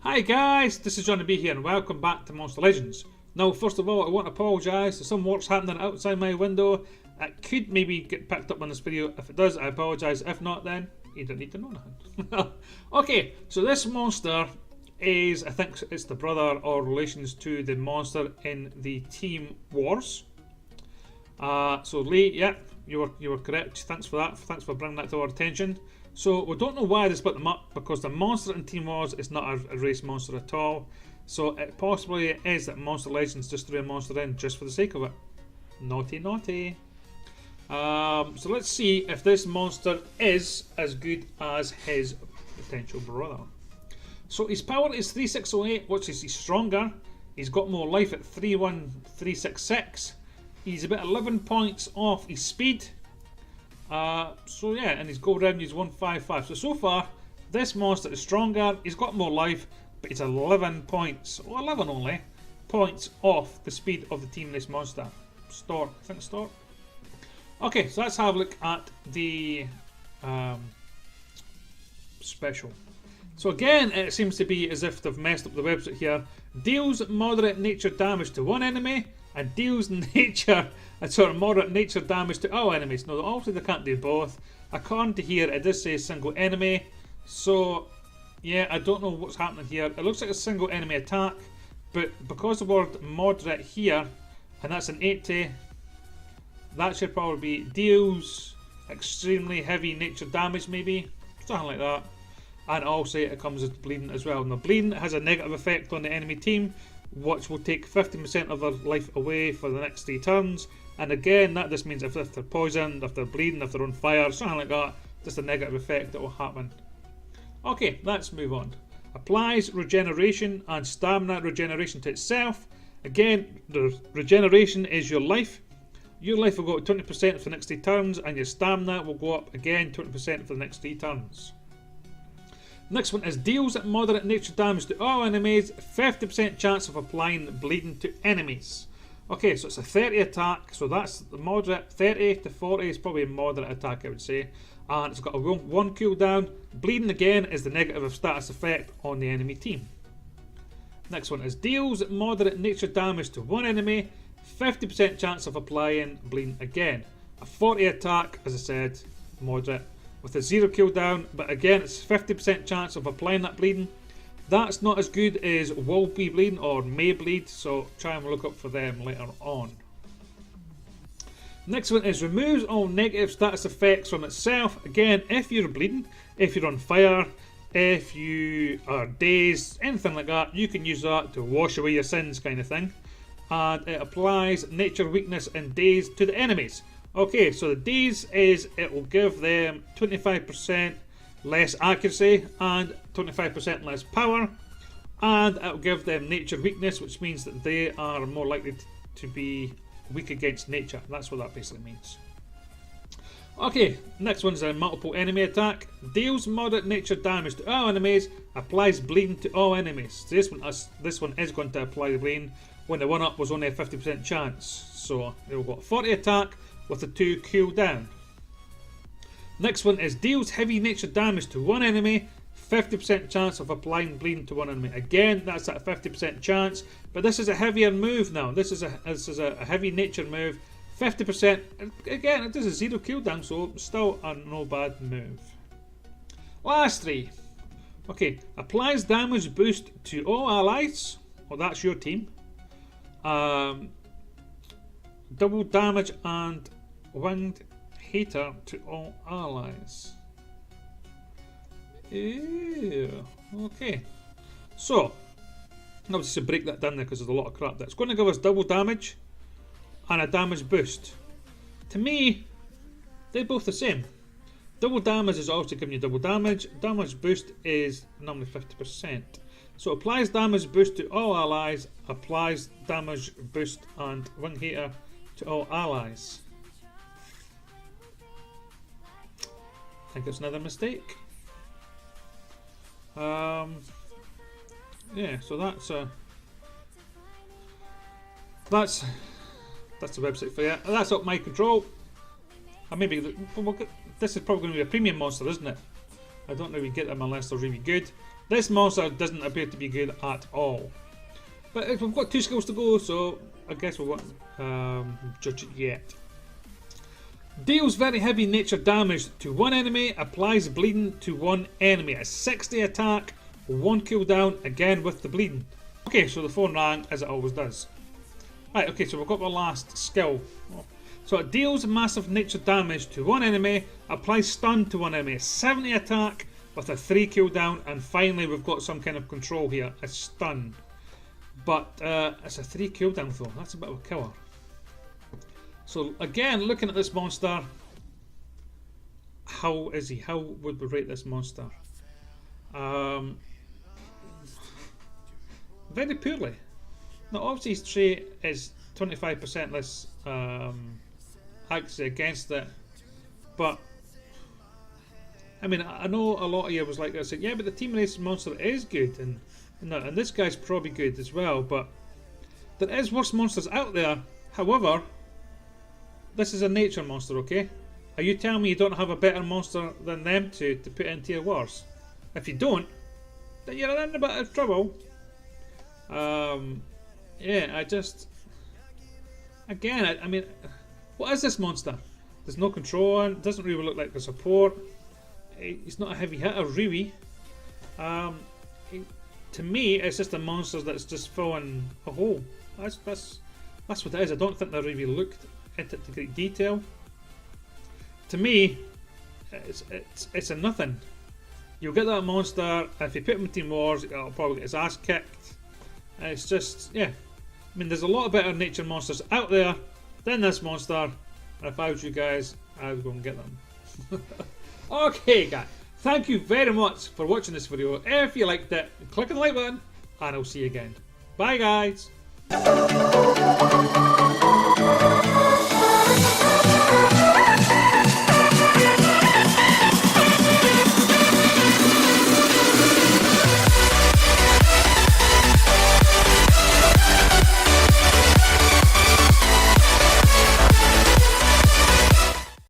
Hi guys, this is Johnny B here and welcome back to Monster Legends. Now first of all I want to apologise, there's some work's happening outside my window. It could maybe get picked up on this video. If it does, I apologise. If not, then you don't need to know nothing. Okay, so this monster is, I think it's the brother or relations to the monster in the Team Wars. So Lee, yeah, you were correct. Thanks for that. Thanks for bringing that to our attention. So we don't know why they split them up, because the monster in Team Wars is not a race monster at all. So it possibly is that Monster Legends just threw a monster in just for the sake of it. Naughty, naughty. So let's see if this monster is as good as his potential brother. So his power is 3608, which is he's stronger. He's got more life at 31366. He's about 11 points off his speed. So yeah, and his gold revenue is 155. So far, this monster is stronger, he's got more life, but it's 11 points, or 11 only, points off the speed of the team this monster. Stork, I think Stork. Okay, so let's have a look at the special. So again, it seems to be as if they've messed up the website here. Deals moderate nature damage to one enemy, and deals moderate nature damage to all enemies. No, obviously they can't do both. According to here, it does say single enemy. So, yeah, I don't know what's happening here. It looks like a single enemy attack, but because the word moderate here, and that's an 80, that should probably be deals extremely heavy nature damage, maybe something like that. And also it comes with bleeding as well. Now, bleeding has a negative effect on the enemy team, which will take 50% of their life away for the next 3 turns. And again, that just means if they're poisoned, if they're bleeding, if they're on fire, something like that, just a negative effect that will happen. Okay, let's move on. Applies regeneration and stamina regeneration to itself. Again, the regeneration is your life. Your life will go up 20% for the next 3 turns, and your stamina will go up again 20% for the next 3 turns. Next one is deals moderate nature damage to all enemies, 50% chance of applying bleeding to enemies. Okay, so it's a 30 attack, so that's the moderate. 30 to 40 is probably a moderate attack, I would say. And it's got a 1 cooldown. Bleeding again is the negative status effect on the enemy team. Next one is deals moderate nature damage to one enemy, 50% chance of applying bleeding again. A 40 attack, as I said, moderate, with a 0 cooldown, but again it's 50% chance of applying that bleeding. That's not as good as will be bleeding or may bleed, so try and look up for them later on. Next one is removes all negative status effects from itself. Again, if you're bleeding, if you're on fire, if you are dazed, anything like that, you can use that to wash away your sins, kind of thing. And it applies nature weakness and daze to the enemies. Okay, so the daze is it will give them 25% less accuracy and 25% less power, and it will give them nature weakness, which means that they are more likely to be weak against nature. That's what that basically means. Okay, next one's a multiple enemy attack. Deals moderate nature damage to all enemies, applies bleeding to all enemies. So this one is going to apply the bleeding when the 1-up was only a 50% chance. So they will got 40 attack with a 2 cooldown. Next one is deals heavy nature damage to one enemy, 50% chance of applying bleeding to one enemy. Again, that's at a 50% chance, but this is a heavier move now. This is a heavy nature move. 50%, again, it does a 0 cooldown, so still a no bad move. Last 3. Okay, applies damage boost to all allies. Well, that's your team. Double damage and winged hater to all allies. Ew. Okay, so now just to break that down there, because there's a lot of crap that's going to give us double damage and a damage boost. To me, they're both the same. Double damage is also giving you double damage. Damage boost is normally 50%. So applies damage boost to all allies, applies damage boost and wing hater to all allies. I think it's another mistake. Yeah, so that's the website for you. That's up my control. And maybe this is probably going to be a premium monster, isn't it? I don't know if we get them unless they're really good. This monster doesn't appear to be good at all. But we've got 2 skills to go, so I guess we won't judge it yet. Deals very heavy nature damage to one enemy, applies bleeding to one enemy. A 60 attack, 1 cooldown, again with the bleeding. Okay, so the 4 rank as it always does. Right, okay, so we've got the last skill. So it deals massive nature damage to one enemy, applies stun to one enemy. A 70 attack with a 3 cooldown, and finally we've got some kind of control here, a stun. But it's a 3 cooldown though, that's a bit of a killer. So again, looking at this monster, how is he? How would we rate this monster? Very poorly. Now obviously his trait is 25% less accuracy against it, but I mean, I know a lot of you was like, I said, yeah, but the team race monster is good, and this guy's probably good as well, but there is worse monsters out there. However, this is a nature monster, okay? Are you telling me you don't have a better monster than them to put into your wars? If you don't, then you're in a bit of trouble. Yeah, I mean, what is this monster? There's no control on, doesn't really look like the support. He's not a heavy hitter, really. To me, it's just a monster that's just filling a hole. That's what it is. I don't think they really looked into it to great detail. To me, it's a nothing. You'll get that monster, and if you put him in Team Wars, it'll probably get his ass kicked. And it's just, yeah. I mean, there's a lot of better nature monsters out there than this monster. And if I was you guys, I would go and get them. Okay, guys. Thank you very much for watching this video. If you liked it, click on the like button, and I'll see you again. Bye, guys.